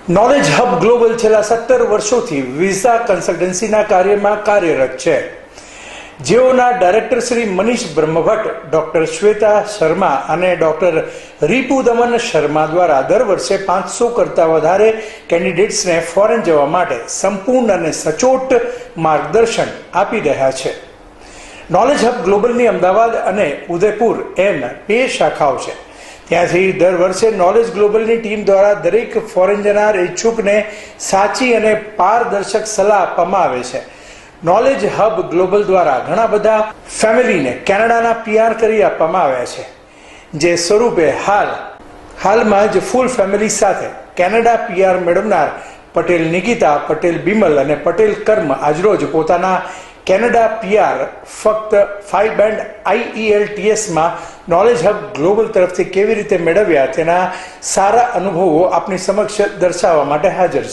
Knowledge hub global છેલ્લા 17 વર્ષોથી visa કન્સલ્ટન્સીના કાર્યમાં કાર્યરત છે, જેઓના ડાયરેક્ટર શ્રી મનીષ બ્રહ્મભટ્ટ, ડોક્ટર શ્વેતા શર્મા અને ડોક્ટર રીપુદમન શર્મા દ્વારા દર વર્ષે 500 કરતાં વધારે કેન્ડિડેટ્સને ફોરેન જવા માટે સંપૂર્ણ અને સચોટ માર્ગદર્શન આપી રહ્યા છે. નોલેજ હબ ગ્લોબલની અમદાવાદ અને ઉદયપુર એમ 2 શાખાઓ છે. ત્યાંથી દર વર્ષે નોલેજ ગ્લોબલની ટીમ દ્વારા દરેક ફોરેન જનાર ઈચ્છુકને સાચી અને પારદર્શક સલાહ આપવામાં આવે છે. નોલેજ હબ ગ્લોબલ દ્વારા ઘણા બધા ફેમિલીને કેનેડાના PR કરી આપવામાં આવ્યા છે, જે સ્વરૂપે હાલમાં જ ફૂલ ફેમિલી સાથે કેનેડા PR મેળવનાર પટેલ નિકિતા, પટેલ બિમલ અને પટેલ કર્મ આજરોજ પોતાના કેનેડા PR ફક્ત 5 બેન્ડ IELTSમાં નોલેજ હબ ગ્લોબલ તરફથી કેવી રીતે મેળવ્યા તેના સારા અનુભવો આપની સમક્ષ દર્શાવવા માટે હાજર છે.